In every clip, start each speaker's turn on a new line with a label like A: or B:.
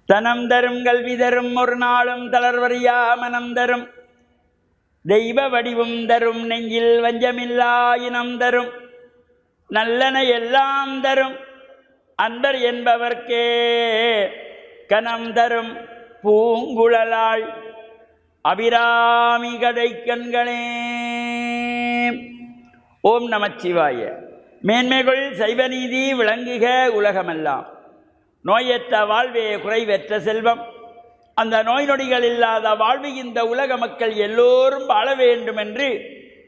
A: தனம் தரும் கல்வி தரும் ஒரு நாளும் தளர்வறியா மனம் தரும் தெய்வ வடிவும் தரும் நெஞ்சில் வஞ்சமில்லா இனம் தரும் நல்லன எல்லாம் தரும் அன்பர் என்பவர்க்கே கனம் தரும் பூங்குழலாள் அபிராமி கடை கண்களே. ஓம் நமச்சிவாய. மேன்மைகள் சைவநீதி விளங்குக உலகமெல்லாம். நோயற்ற வாழ்வே குறைவற்ற செல்வம். அந்த நோய் நொடிகள் இல்லாத வாழ்வு இந்த உலக மக்கள் எல்லோரும் வாழ வேண்டும் என்று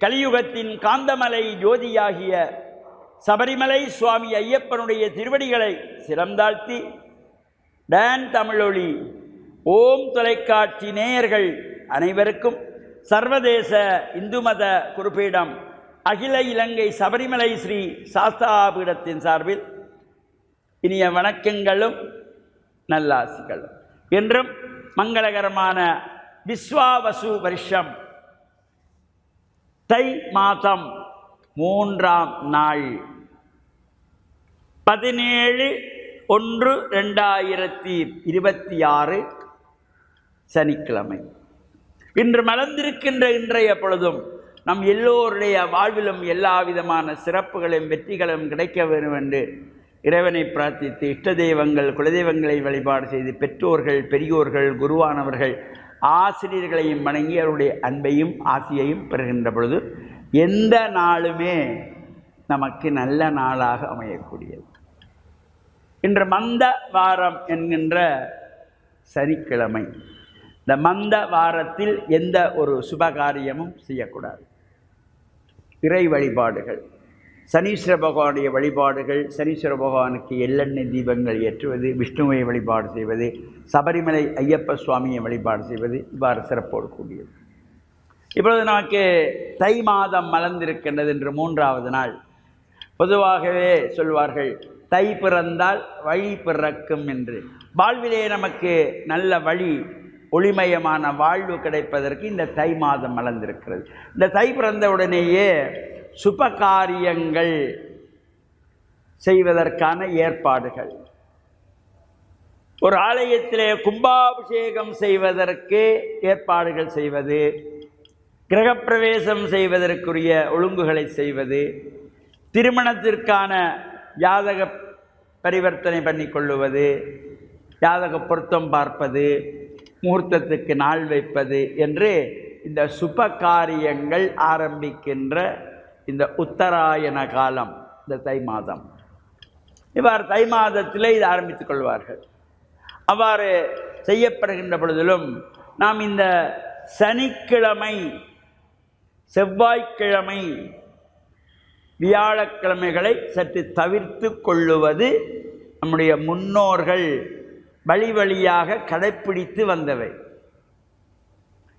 A: கலியுகத்தின் காந்தமலை ஜோதியாகிய சபரிமலை சுவாமி ஐயப்பனுடைய திருவடிகளை சிரம்தாழ்த்தி டான் தமிழொலி ஓம் தொலைக்காட்சி நேயர்கள் அனைவருக்கும் சர்வதேச இந்து மத குறிப்பீடம் அகில இலங்கை சபரிமலை ஸ்ரீ சாஸ்தாபீடத்தின் சார்பில் இனிய வணக்கங்களும் நல்லாசிகளும். என்றும் மங்களகரமான விஸ்வாவசு வருஷம் தை மாதம் 3ஆம் நாள் 17/1/2026 சனிக்கிழமை. இன்று மலர்ந்திருக்கின்ற இன்றைய பொழுதும் நம் எல்லோருடைய வாழ்விலும் எல்லா விதமான சிறப்புகளும் வெற்றிகளும் கிடைக்க வேண்டும் என்று இறைவனை பிரார்த்தித்து இஷ்ட தெய்வங்கள் குலதெய்வங்களை வழிபாடு செய்து பெற்றோர்கள் பெரியோர்கள் குருவானவர்கள் ஆசிரியர்களையும் வணங்கி அவருடைய அன்பையும் ஆசியையும் பெறுகின்ற பொழுது எந்த நாளுமே நமக்கு நல்ல நாளாக அமையக்கூடியது. இன்று மந்த வாரம் என்கின்ற சனிக்கிழமை. இந்த மந்த வாரத்தில் எந்த ஒரு சுபகாரியமும் செய்யக்கூடாது. இறை வழிபாடுகள், சனீஸ்வர பகவானுடைய வழிபாடுகள், சனீஸ்வர பகவானுக்கு எள்ளெண்ணெய் தீபங்கள் ஏற்றுவது, விஷ்ணுவை வழிபாடு செய்வது, சபரிமலை ஐயப்ப சுவாமியை வழிபாடு செய்வது இவ்வாறு சிறப்போடு கூடியது. இப்பொழுது நமக்கு தை மாதம் மலர்ந்திருக்கின்றது என்று 3ஆவது நாள். பொதுவாகவே சொல்வார்கள் தை பிறந்தால் வழி பிறக்கும் என்று. வாழ்விலே நமக்கு நல்ல வழி ஒளிமயமான வாழ்வு கிடைப்பதற்கு இந்த தை மாதம் மலர்ந்திருக்கிறது. இந்த தை பிறந்த உடனேயே சுபகாரியங்கள் செய்வதற்கான ஏற்பாடுகள், ஒரு ஆலயத்திலே கும்பாபிஷேகம் செய்வதற்கு ஏற்பாடுகள் செய்வது, கிரகப்பிரவேசம் செய்வதற்குரிய ஒழுங்குகளை செய்வது, திருமணத்திற்கான ஜாதக பரிவர்த்தனை பண்ணிக்கொள்ளுவது, ஜாதக பொருத்தம் பார்ப்பது, முகூர்த்தத்துக்கு நாள் வைப்பது என்று இந்த சுபகாரியங்கள் ஆரம்பிக்கின்ற இந்த உத்தராயண காலம், இந்த தை மாதம். இவ்வாறு தை மாதத்தில் இது ஆரம்பித்துக் கொள்வார்கள். அவ்வாறு செய்யப்படுகின்ற பொழுதிலும் நாம் இந்த சனிக்கிழமை, செவ்வாய்க்கிழமை, வியாழக்கிழமைகளை சற்று தவிர்த்து கொள்ளுவது நம்முடைய முன்னோர்கள் வழி வழியாக கடைப்பிடித்து வந்தவை.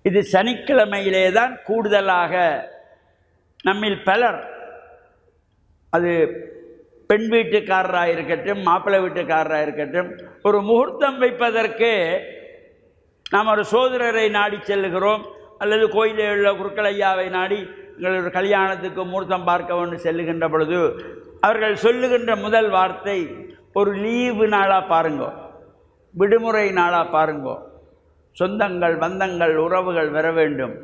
A: இது சனிக்கிழமையிலே தான் கூடுதலாக நம்மில் பலர், அது பெண் வீட்டுக்காரராக இருக்கட்டும் மாப்பிள்ளை வீட்டுக்காரராக இருக்கட்டும், ஒரு முகூர்த்தம் வைப்பதற்கு நாம் ஒரு சோதரரை நாடி செல்லுகிறோம், அல்லது கோயிலில் உள்ள குருக்களையாவை நாடி எங்களோட கல்யாணத்துக்கு முகூர்த்தம் பார்க்க வேண்டும் செல்லுகின்ற பொழுது அவர்கள் சொல்லுகின்ற முதல் வார்த்தை, ஒரு லீவு நாளாக பாருங்கோ, விடுமுறை நாளாக பாருங்கோ, சொந்தங்கள் பந்தங்கள் உறவுகள் வர வேண்டும்.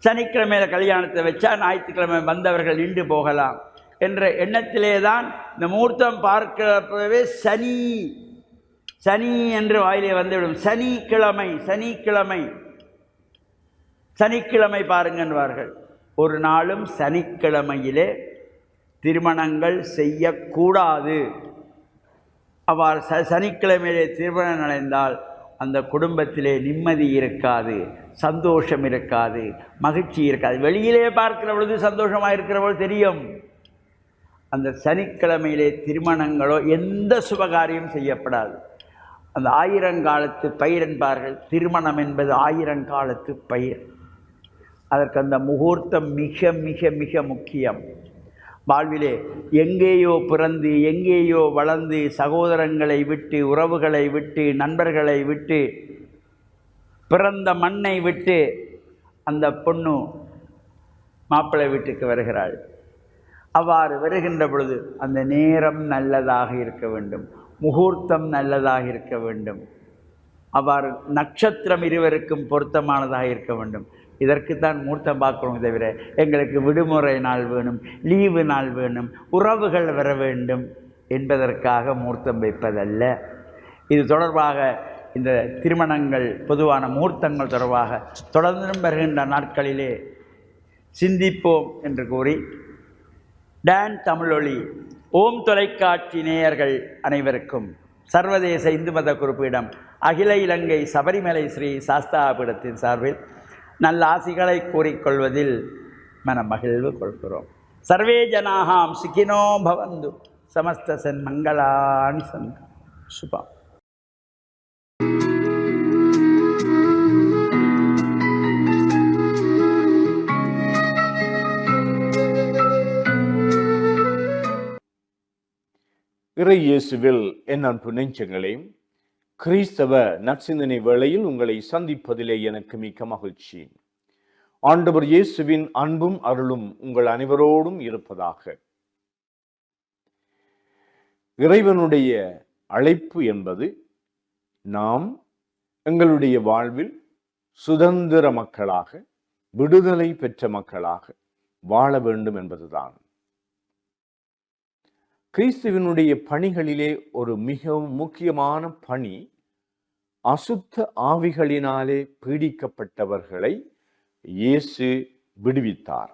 A: சனிக்கிழமையில் கல்யாணத்தை வச்சா ஞாயிற்றுக்கிழமை வந்தவர்கள் நின்று போகலாம் என்ற எண்ணத்திலே தான் இந்த முகூர்த்தம் பார்க்கிறப்பவே சனி சனி என்று வாயிலே வந்துவிடும். சனிக்கிழமை சனிக்கிழமை சனிக்கிழமை பாருங்கன்வார்கள். ஒரு நாளும் சனிக்கிழமையிலே திருமணங்கள் செய்யக்கூடாது. அவ்வாறு சனிக்கிழமையிலே திருமணம் நடந்தால் அந்த குடும்பத்திலே நிம்மதி இருக்காது, சந்தோஷம் இருக்காது, மகிழ்ச்சி இருக்காது. வெளியிலே பார்க்கிற பொழுது சந்தோஷமாக இருக்கிற பொழுது தெரியும். அந்த சனிக்கிழமையிலே திருமணங்களோ எந்த சுபகாரியம் செய்யப்படாது. அந்த 1000 காலத்து பயிர் என்பார்கள். திருமணம் என்பது 1000 காலத்து பயிர். அதற்கு அந்த முகூர்த்தம் மிக மிக மிக முக்கியம். வாழ்விலே எங்கேயோ பிறந்து எங்கேயோ வளர்ந்து சகோதரங்களை விட்டு உறவுகளை விட்டு நண்பர்களை விட்டு பிறந்த மண்ணை விட்டு அந்த பொண்ணு மாப்பிள்ளை வீட்டுக்கு வருகிறாள். அவ்வாறு வருகின்ற பொழுது அந்த நேரம் நல்லதாக இருக்க வேண்டும். முகூர்த்தம் நல்லதாக இருக்க வேண்டும். அவ்வாறு நட்சத்திரம் இருவருக்கும் பொருத்தமானதாக இருக்க வேண்டும். இதற்குத்தான் முகூர்த்தம் பார்க்கணும். தவிர எங்களுக்கு விடுமுறை நாள் வேணும், லீவு நாள் வேணும், உறவுகள் வர வேண்டும் என்பதற்காக முகூர்த்தம் வைப்பதல்ல. இது தொடர்பாக இந்த திருமணங்கள், பொதுவான முகூர்த்தங்கள் தொடர்பாக தொடர்ந்தும் வருகின்ற நாட்களிலே சிந்திப்போம் என்று கூறி, டான் தமிழொலி ஓம் தொலைக்காட்சி நேயர்கள் அனைவருக்கும் சர்வதேச இந்து மத குறிப்பீடம் அகில இலங்கை சபரிமலை ஸ்ரீ சாஸ்தாபீடத்தின் சார்பில் நல்ல ஆசிகளை கூறிக்கொள்வதில் மகிழ்வு கொள்கிறோம். சர்வே ஜனாஹாம் சுகினோ பவந்து, சமஸ்த சன்மங்களானி சந்து. சுபம்.
B: இறை இயேசுவில் என் அன்பு நெஞ்சங்களே, கிறிஸ்தவ நற்சிந்தனை வேளையில் உங்களை சந்திப்பதிலே எனக்கு மிக்க மகிழ்ச்சி. ஆண்டவர் இயேசுவின் அன்பும் அருளும் உங்கள் அனைவரோடும் இருப்பதாக. இறைவனுடைய அழைப்பு என்பது நாம் எங்களுடைய வாழ்வில் சுதந்திர மக்களாக, விடுதலை பெற்ற மக்களாக வாழ வேண்டும் என்பதுதான். கிறிஸ்துவினுடைய பணிகளிலே ஒரு மிகவும் முக்கியமான பணி, அசுத்த ஆவிகளினாலே பீடிக்கப்பட்டவர்களை இயேசு விடுவித்தார்.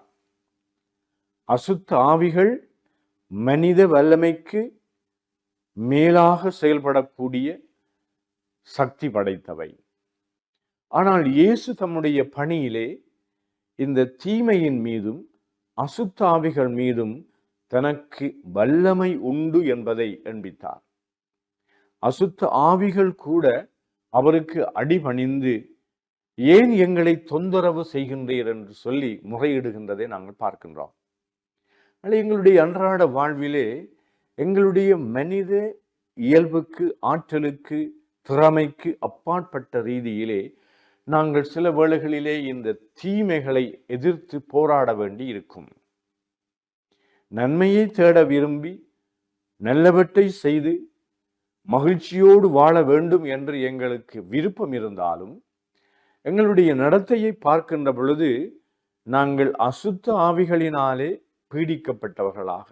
B: அசுத்த ஆவிகள் மனித வல்லமைக்கு மேலாக செயல்படக்கூடிய சக்தி படைத்தவை. ஆனால் இயேசு தம்முடைய பணியிலே இந்த தீமையின் மீதும் அசுத்த ஆவிகள் மீதும் தனக்கு வல்லமை உண்டு என்பதை எண்பித்தார். அசுத்த ஆவிகள் கூட அவருக்கு அடிபணிந்து, ஏன் எங்களை தொந்தரவு செய்கின்றீர் என்று சொல்லி முறையிடுகின்றதை நாங்கள் பார்க்கின்றோம். எங்களுடைய அன்றாட வாழ்விலே எங்களுடைய மனித இயல்புக்கு, ஆற்றலுக்கு, திறமைக்கு அப்பாற்பட்ட ரீதியிலே நாங்கள் சில வேளைகளிலே இந்த தீமைகளை எதிர்த்து போராட வேண்டி இருக்கும். நன்மையை தேட விரும்பி நல்லவற்றை செய்து மகிழ்ச்சியோடு வாழ வேண்டும் என்று எங்களுக்கு விருப்பம் இருந்தாலும், எங்களுடைய நடத்தையை பார்க்கின்ற பொழுது நாங்கள் அசுத்த ஆவிகளினாலே பீடிக்கப்பட்டவர்களாக,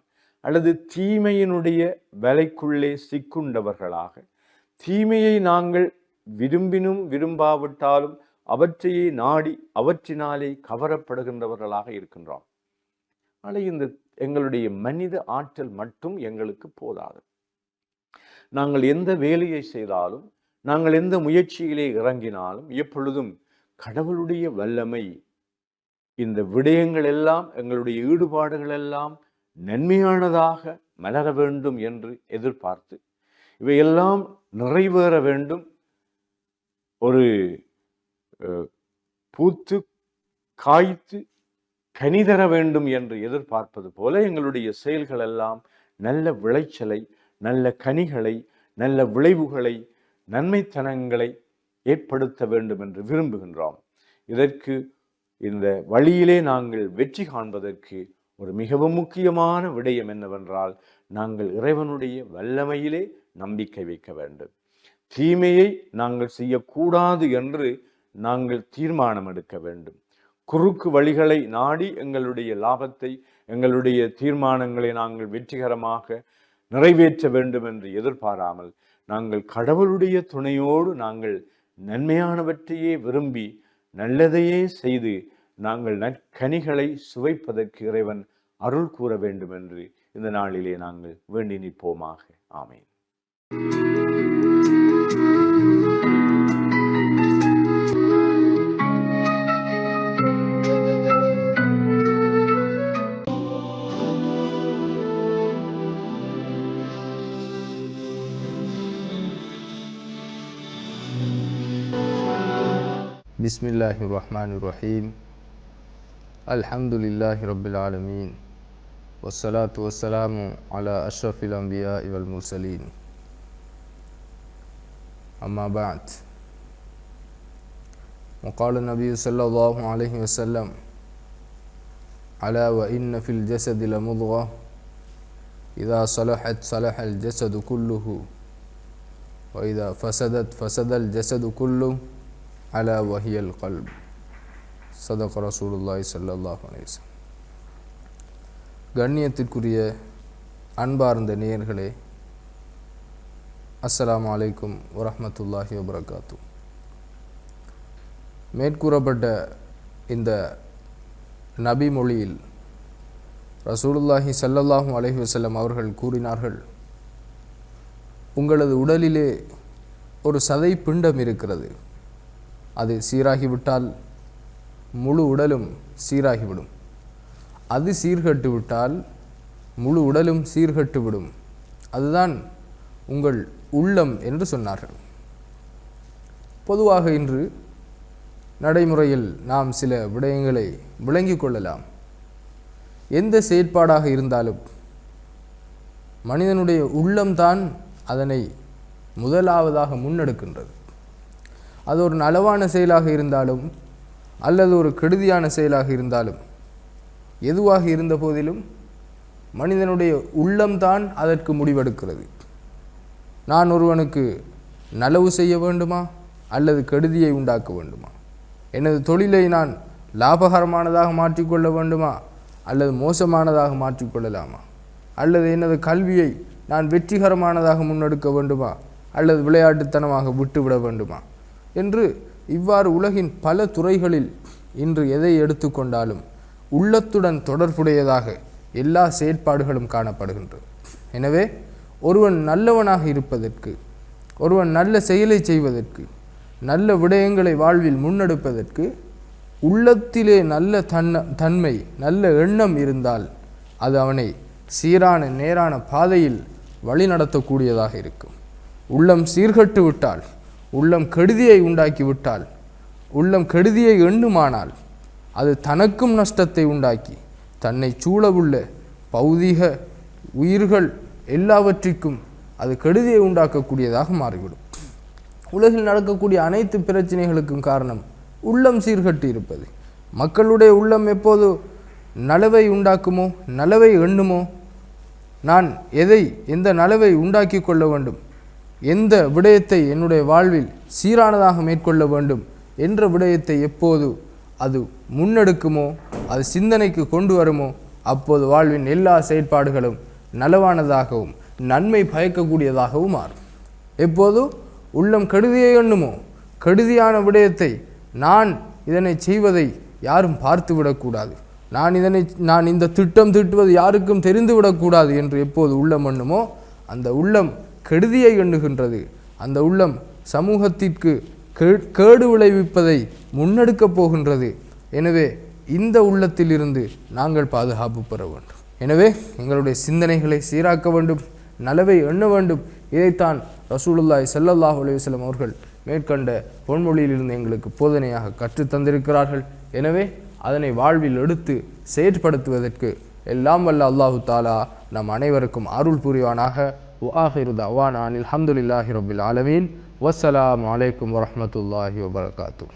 B: அல்லது தீமையினுடைய வலைக்குள்ளே சிக்குண்டவர்களாக, தீமையை நாங்கள் விரும்பினும் விரும்பாவிட்டாலும் அவற்றையே நாடி அவற்றினாலே கவரப்படுகின்றவர்களாக இருக்கின்றோம். ஆனால் இந்த எங்களுடைய மனித ஆற்றல் மட்டும் எங்களுக்கு போதாது. நாங்கள் எந்த வேலையை செய்தாலும், நாங்கள் எந்த முயற்சியிலே இறங்கினாலும், எப்பொழுதும் கடவுளுடைய வல்லமை, இந்த விடயங்கள் எல்லாம், எங்களுடைய ஈடுபாடுகள் எல்லாம் நன்மையானதாக மலர வேண்டும் என்று எதிர்பார்த்து, இவையெல்லாம் நிறைவேற வேண்டும், ஒரு பூத்து காய்த்து கனிதர வேண்டும் என்று எதிர்பார்ப்பது போல எங்களுடைய செயல்கள் எல்லாம் நல்ல விளைச்சலை, நல்ல கனிகளை, நல்ல விளைவுகளை, நன்மைத்தனங்களை ஏற்படுத்த வேண்டும் என்று விரும்புகின்றோம். இதற்கு இந்த வழியிலே நாங்கள் வெற்றி காண்பதற்கு ஒரு மிகவும் முக்கியமான விடயம் என்னவென்றால், நாங்கள் இறைவனுடைய வல்லமையிலே நம்பிக்கை வைக்க வேண்டும். தீமையை நாங்கள் செய்யக்கூடாது என்று நாங்கள் தீர்மானம் எடுக்க வேண்டும். குறுக்கு வழிகளை நாடி எங்களுடைய லாபத்தை, எங்களுடைய தீர்மானங்களை நாங்கள் வெற்றிகரமாக நிறைவேற்ற வேண்டும் என்று எதிர்பாராமல், நாங்கள் கடவுளுடைய துணையோடு நாங்கள் நன்மையானவற்றையே விரும்பி நல்லதையே செய்து நாங்கள் நற்கனிகளை சுவைப்பதற்கு இறைவன் அருள் கூற வேண்டும் என்று இந்த நாளிலே நாங்கள் வேண்டி நிற்போமாக. ஆமென்.
C: Bismillahirrahmanirrahim. Alhamdulillahi Rabbil Alamin. Wassalatu wassalamu ala ashrafil anbiya'i wal mursalin. Amma ba'd. وقال النبي صلى الله عليه وسلم: ألا وإن في الجسد لمضغة إذا صلحت صلح الجسد كله وإذا فسدت فسد الجسد كله ألا وهي القلب. صدق رسول الله صلى الله عليه وسلم. கண்ணியத்திற்குரிய அன்பார்ந்த நேயர்களே, அஸ்ஸலாமு அலைக்கும் வரஹ்மத்துல்லாஹி வபரகாத்து. மேற்கூறப்பட்ட இந்த நபி மொழியில் ரசூலுல்லாஹி ஸல்லல்லாஹு அலைஹி வஸல்லம் அவர்கள் கூறினார்கள், உங்களது உடலிலே ஒரு சதை பிண்டம் இருக்கிறது. அது சீராகிவிட்டால் முழு உடலும் சீராகிவிடும். அது சீர்கட்டு விட்டால் முழு உடலும் சீர்கட்டுவிடும். அதுதான் உங்கள் உள்ளம் என்று சொன்னார்கள். பொதுவாக இன்று நடைமுறையில் நாம் சில விடயங்களை விளங்கிக் கொள்ளலாம். எந்த செயற்பாடாக இருந்தாலும் மனிதனுடைய உள்ளம்தான் அதனை முதலாவதாக முன்னெடுக்கின்றது. அது ஒரு நலவான செயலாக இருந்தாலும் அல்லது ஒரு கெடுதியான செயலாக இருந்தாலும் எதுவாக இருந்த போதிலும் மனிதனுடைய உள்ளம்தான் அதற்கு முடிவெடுக்கிறது. நான் ஒருவனுக்கு நலவு செய்ய வேண்டுமா அல்லது கெடுதியை உண்டாக்க வேண்டுமா? எனது தொழிலை நான் லாபகரமானதாக மாற்றிக்கொள்ள வேண்டுமா அல்லது மோசமானதாக மாற்றிக்கொள்ளலாமா? அல்லது எனது கல்வியை நான் வெற்றிகரமானதாக முன்னெடுக்க வேண்டுமா அல்லது விளையாட்டுத்தனமாக விட்டுவிட வேண்டுமா என்று இவ்வாறு உலகின் பல துறைகளில் இன்று எதை எடுத்துக்கொண்டாலும் உள்ளத்துடன் தொடர்புடையதாக எல்லா செயற்பாடுகளும் காணப்படுகின்றது. எனவே ஒருவன் நல்லவனாக இருப்பதற்கு, ஒருவன் நல்ல செயலை செய்வதற்கு, நல்ல விடயங்களை வாழ்வில் முன்னெடுப்பதற்கு உள்ளத்திலே நல்ல தன்மை, நல்ல எண்ணம் இருந்தால் அது அவனை சீரான நேரான பாதையில் வழிநடத்தக்கூடியதாக இருக்கும். உள்ளம் சீர்கட்டு விட்டால், உள்ளம் கெடுதியை உண்டாக்கி விட்டால், உள்ளம் கெடுதியை எண்ணுமானால் அது தனக்கும் நஷ்டத்தை உண்டாக்கி தன்னை சூழவுள்ள பௌதீக உயிர்கள் எல்லாவற்றிற்கும் அது கெடுதியை உண்டாக்கக்கூடியதாக மாறிவிடும். உலகில் நடக்கக்கூடிய அனைத்து பிரச்சனைகளுக்கும் காரணம் உள்ளம் சீர்கட்டு இருப்பது. மக்களுடைய உள்ளம் எப்போது நலவை உண்டாக்குமோ, நலவை எண்ணுமோ, நான் எந்த நலவை உண்டாக்கி கொள்ள வேண்டும், எந்த விடயத்தை என்னுடைய வாழ்வில் சீரானதாக மேற்கொள்ள வேண்டும் என்ற விடயத்தை எப்போது அது முன்னெடுக்குமோ, அது சிந்தனைக்கு கொண்டு வருமோ, அப்போது வாழ்வின் எல்லா செயற்பாடுகளும் நலவானதாகவும் நன்மை பயக்கக்கூடியதாகவும் மாறும். எப்போது உள்ளம் கெடுதியை எண்ணுமோ, கெடுதியான விடயத்தை நான் இதனை செய்வதை யாரும் பார்த்து விடக்கூடாது, நான் இந்த திட்டம் தீட்டுவது யாருக்கும் தெரிந்துவிடக்கூடாது என்று எப்போது உள்ளம் எண்ணுமோ, அந்த உள்ளம் கெடுதியை எண்ணுகின்றது. அந்த உள்ளம் சமூகத்திற்கு கேடு விளைவிப்பதை முன்னெடுக்கப் போகின்றது. எனவே இந்த உள்ளத்திலிருந்து நாங்கள் பாதுகாப்பு பெற வேண்டும். எனவே எங்களுடைய சிந்தனைகளை சீராக்க வேண்டும், நலவை எண்ண வேண்டும். இதைத்தான் ரசூலுல்லாஹி ஸல்லல்லாஹு அலைஹி வஸல்லம் அவர்கள் மேற்கண்ட பொன்மொழியிலிருந்து எங்களுக்கு போதனையாக கற்றுத் தந்திருக்கிறார்கள். எனவே அதனை வாழ்வில் எடுத்து செயற்படுத்துவதற்கு எல்லாம் வல்ல அல்லாஹு தாலா நம் அனைவருக்கும் அருள் புரிவானாக. وآخر دعوانا أن الحمد لله رب العالمين والسلام عليكم ورحمة الله وبركاته.